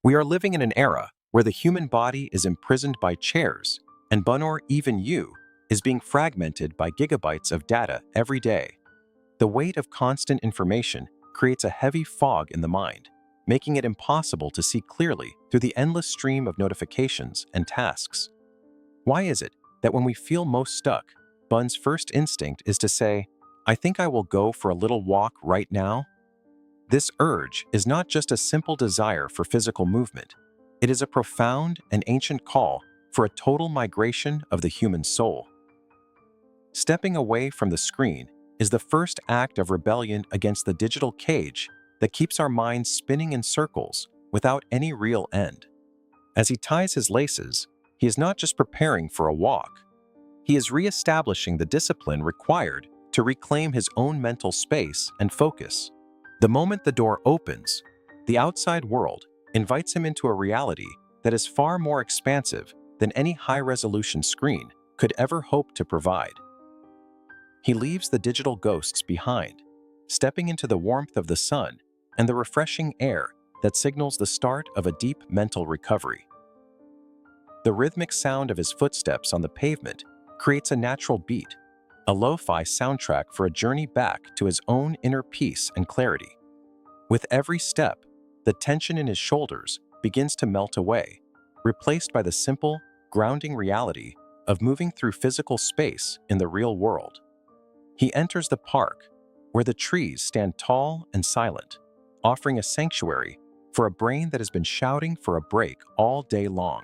We are living in an era where the human body is imprisoned by chairs, and Bunn, or even you, is being fragmented by gigabytes of data every day. The weight of constant information creates a heavy fog in the mind, making it impossible to see clearly through the endless stream of notifications and tasks. Why is it that when we feel most stuck, Bunn's first instinct is to say, "I think I will go for a little walk right now"? This urge is not just a simple desire for physical movement. It is a profound and ancient call for a total migration of the human soul. Stepping away from the screen is the first act of rebellion against the digital cage that keeps our minds spinning in circles without any real end. As he ties his laces, he is not just preparing for a walk. He is re-establishing the discipline required to reclaim his own mental space and focus. The moment the door opens, the outside world invites him into a reality that is far more expansive than any high-resolution screen could ever hope to provide. He leaves the digital ghosts behind, stepping into the warmth of the sun and the refreshing air that signals the start of a deep mental recovery. The rhythmic sound of his footsteps on the pavement creates a natural beat, a lo-fi soundtrack for a journey back to his own inner peace and clarity. With every step, the tension in his shoulders begins to melt away, replaced by the simple, grounding reality of moving through physical space in the real world. He enters the park, where the trees stand tall and silent, offering a sanctuary for a brain that has been shouting for a break all day long.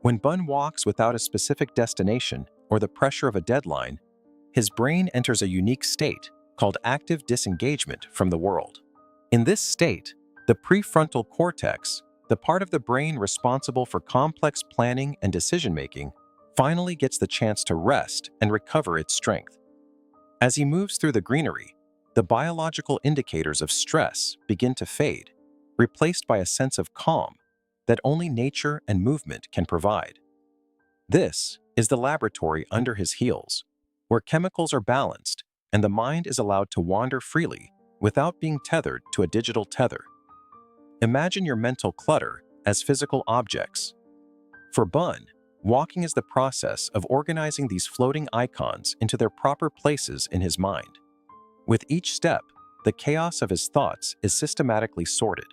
When Bunn walks without a specific destination or the pressure of a deadline, his brain enters a unique state called active disengagement from the world. In this state, the prefrontal cortex, the part of the brain responsible for complex planning and decision-making, finally gets the chance to rest and recover its strength. As he moves through the greenery, the biological indicators of stress begin to fade, replaced by a sense of calm that only nature and movement can provide. This is the laboratory under his heels, where chemicals are balanced and the mind is allowed to wander freely without being tethered to a digital tether. Imagine your mental clutter as physical objects. For Bunn, walking is the process of organizing these floating icons into their proper places in his mind. With each step, the chaos of his thoughts is systematically sorted.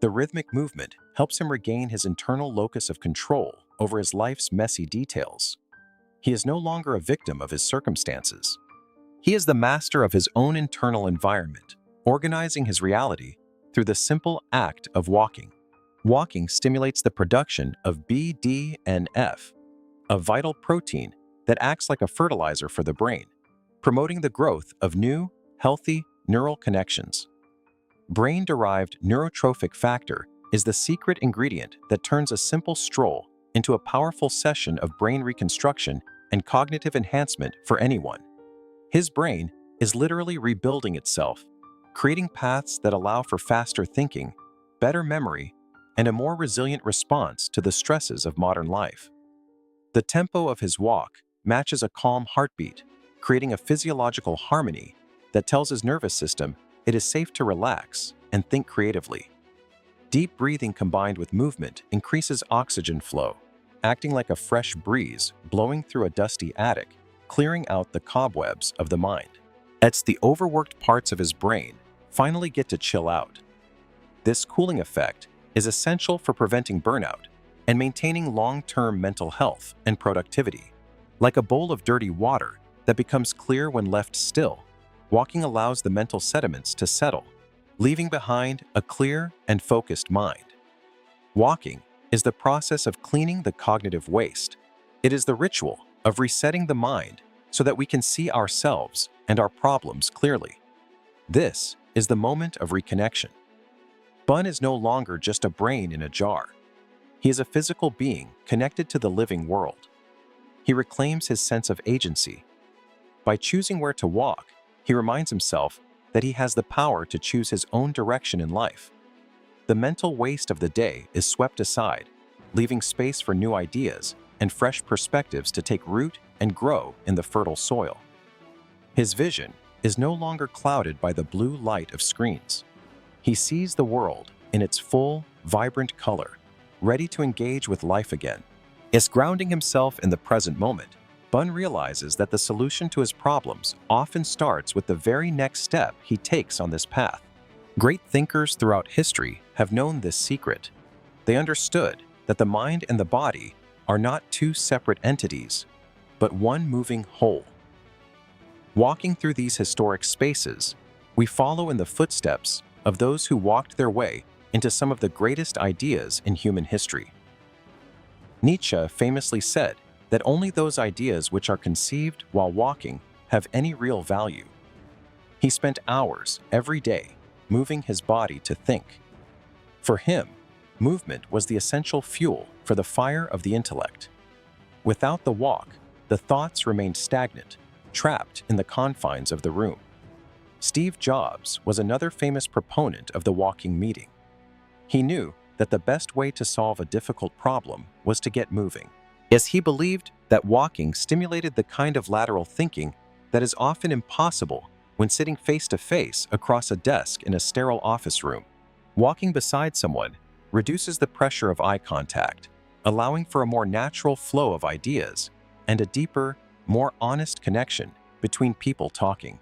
The rhythmic movement helps him regain his internal locus of control over his life's messy details. He is no longer a victim of his circumstances. He is the master of his own internal environment, organizing his reality through the simple act of walking. Walking stimulates the production of BDNF, a vital protein that acts like a fertilizer for the brain, promoting the growth of new, healthy neural connections. Brain-derived neurotrophic factor is the secret ingredient that turns a simple stroll into a powerful session of brain reconstruction and cognitive enhancement for anyone. His brain is literally rebuilding itself, creating paths that allow for faster thinking, better memory, and a more resilient response to the stresses of modern life. The tempo of his walk matches a calm heartbeat, creating a physiological harmony that tells his nervous system it is safe to relax and think creatively. Deep breathing combined with movement increases oxygen flow, acting like a fresh breeze blowing through a dusty attic, clearing out the cobwebs of the mind. It's the overworked parts of his brain finally get to chill out. This cooling effect is essential for preventing burnout and maintaining long-term mental health and productivity. Like a bowl of dirty water that becomes clear when left still, walking allows the mental sediments to settle, leaving behind a clear and focused mind. Walking is the process of cleaning the cognitive waste. It is the ritual of resetting the mind so that we can see ourselves and our problems clearly. This is the moment of reconnection. Bunn is no longer just a brain in a jar. He is a physical being connected to the living world. He reclaims his sense of agency. By choosing where to walk, he reminds himself that he has the power to choose his own direction in life. The mental waste of the day is swept aside, leaving space for new ideas and fresh perspectives to take root and grow in the fertile soil. His vision is no longer clouded by the blue light of screens. He sees the world in its full, vibrant color, ready to engage with life again. As grounding himself in the present moment, Bunn realizes that the solution to his problems often starts with the very next step he takes on this path. Great thinkers throughout history have known this secret. They understood that the mind and the body are not two separate entities, but one moving whole. Walking through these historic spaces, we follow in the footsteps of those who walked their way into some of the greatest ideas in human history. Nietzsche famously said that only those ideas which are conceived while walking have any real value. He spent hours every day moving his body to think. For him, movement was the essential fuel for the fire of the intellect. Without the walk, the thoughts remained stagnant, trapped in the confines of the room. Steve Jobs was another famous proponent of the walking meeting. He knew that the best way to solve a difficult problem was to get moving, as he believed that walking stimulated the kind of lateral thinking that is often impossible when sitting face to face across a desk in a sterile office room. Walking beside someone reduces the pressure of eye contact, allowing for a more natural flow of ideas and a deeper, more honest connection between people talking.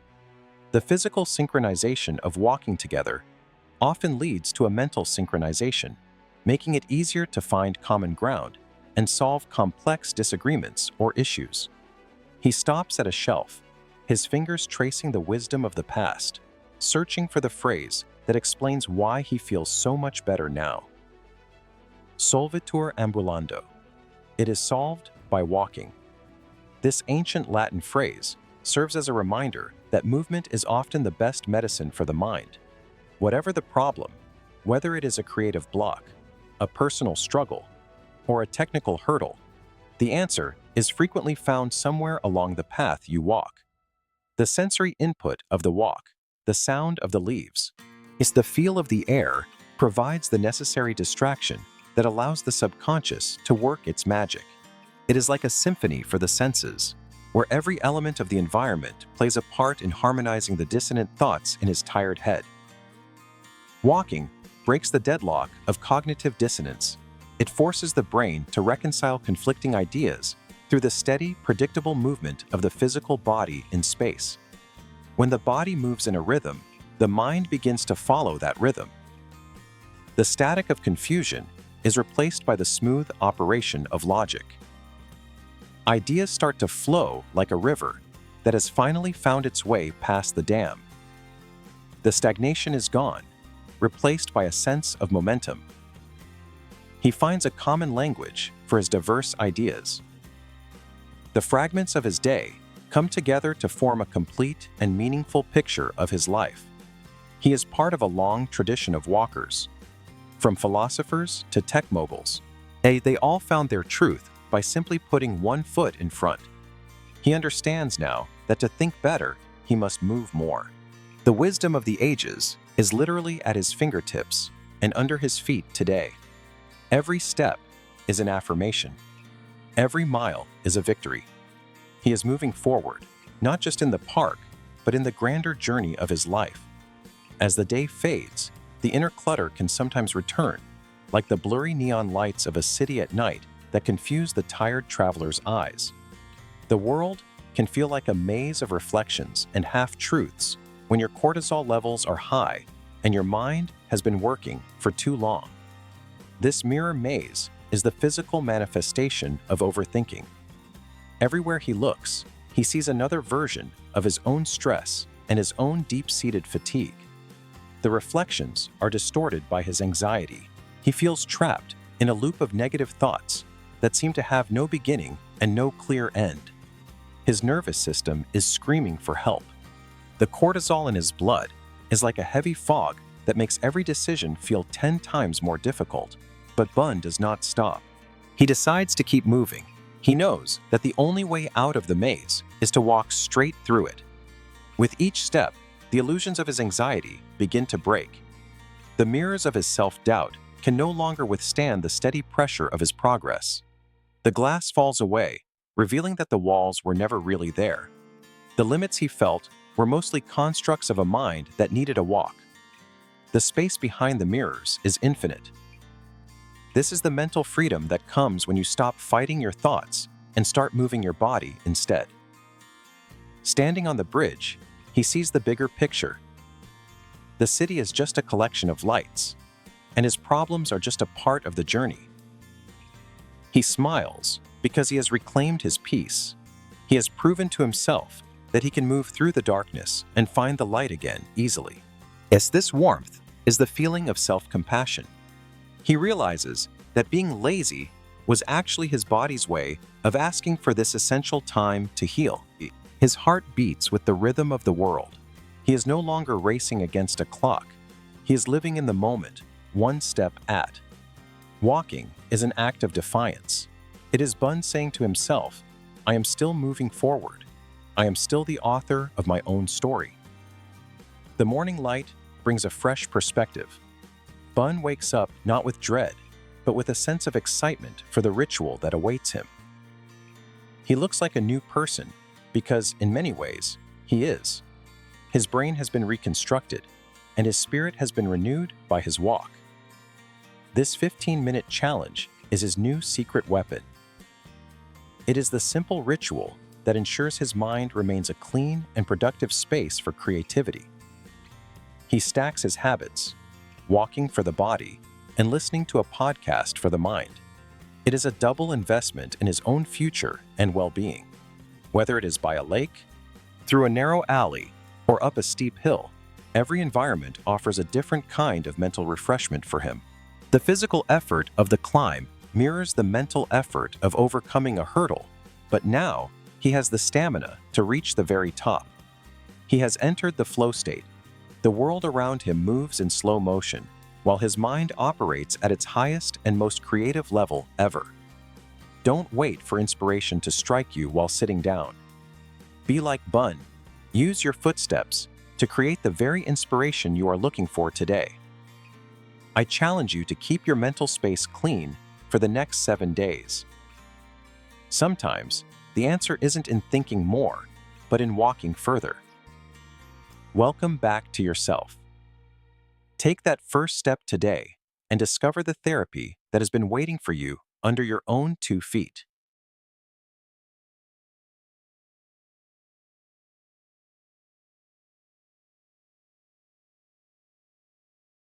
The physical synchronization of walking together often leads to a mental synchronization, making it easier to find common ground and solve complex disagreements or issues. He stops at a shelf, his fingers tracing the wisdom of the past, searching for the phrase that explains why he feels so much better now. Solvitur ambulando. It is solved by walking. This ancient Latin phrase serves as a reminder that movement is often the best medicine for the mind. Whatever the problem, whether it is a creative block, a personal struggle, or a technical hurdle, the answer is frequently found somewhere along the path you walk. The sensory input of the walk, the sound of the leaves, is the feel of the air, provides the necessary distraction that allows the subconscious to work its magic. It is like a symphony for the senses, where every element of the environment plays a part in harmonizing the dissonant thoughts in his tired head. Walking breaks the deadlock of cognitive dissonance. It forces the brain to reconcile conflicting ideas through the steady, predictable movement of the physical body in space. When the body moves in a rhythm, the mind begins to follow that rhythm. The static of confusion is replaced by the smooth operation of logic. Ideas start to flow like a river that has finally found its way past the dam. The stagnation is gone, replaced by a sense of momentum. He finds a common language for his diverse ideas. The fragments of his day come together to form a complete and meaningful picture of his life. He is part of a long tradition of walkers. From philosophers to tech moguls, they all found their truth by simply putting one foot in front. He understands now that to think better, he must move more. The wisdom of the ages is literally at his fingertips and under his feet today. Every step is an affirmation. Every mile is a victory. He is moving forward, not just in the park, but in the grander journey of his life. As the day fades, the inner clutter can sometimes return, like the blurry neon lights of a city at night that confuse the tired traveler's eyes. The world can feel like a maze of reflections and half-truths when your cortisol levels are high and your mind has been working for too long. This mirror maze is the physical manifestation of overthinking. Everywhere he looks, he sees another version of his own stress and his own deep-seated fatigue. The reflections are distorted by his anxiety. He feels trapped in a loop of negative thoughts that seem to have no beginning and no clear end. His nervous system is screaming for help. The cortisol in his blood is like a heavy fog that makes every decision feel 10 times more difficult. But Bunn does not stop. He decides to keep moving. He knows that the only way out of the maze is to walk straight through it. With each step, the illusions of his anxiety begin to break. The mirrors of his self-doubt can no longer withstand the steady pressure of his progress. The glass falls away, revealing that the walls were never really there. The limits he felt were mostly constructs of a mind that needed a walk. The space behind the mirrors is infinite. This is the mental freedom that comes when you stop fighting your thoughts and start moving your body instead. Standing on the bridge, he sees the bigger picture. The city is just a collection of lights, and his problems are just a part of the journey. He smiles because he has reclaimed his peace. He has proven to himself that he can move through the darkness and find the light again easily. Yes, this warmth is the feeling of self-compassion. He realizes that being lazy was actually his body's way of asking for this essential time to heal. His heart beats with the rhythm of the world. He is no longer racing against a clock. He is living in the moment, one step at. Walking is an act of defiance. It is Bunn saying to himself, I am still moving forward. I am still the author of my own story. The morning light brings a fresh perspective. Bunn wakes up not with dread, but with a sense of excitement for the ritual that awaits him. He looks like a new person because, in many ways, he is. His brain has been reconstructed, and his spirit has been renewed by his walk. This 15-minute challenge is his new secret weapon. It is the simple ritual that ensures his mind remains a clean and productive space for creativity. He stacks his habits, walking for the body and listening to a podcast for the mind. It is a double investment in his own future and well-being. Whether it is by a lake, through a narrow alley, or up a steep hill, every environment offers a different kind of mental refreshment for him. The physical effort of the climb mirrors the mental effort of overcoming a hurdle, but now he has the stamina to reach the very top. He has entered the flow state. The world around him moves in slow motion, while his mind operates at its highest and most creative level ever. Don't wait for inspiration to strike you while sitting down. Be like Bunn. Use your footsteps to create the very inspiration you are looking for today. I challenge you to keep your mental space clean for the next 7 days. Sometimes, the answer isn't in thinking more, but in walking further. Welcome back to yourself. Take that first step today and discover the therapy that has been waiting for you under your own 2 feet.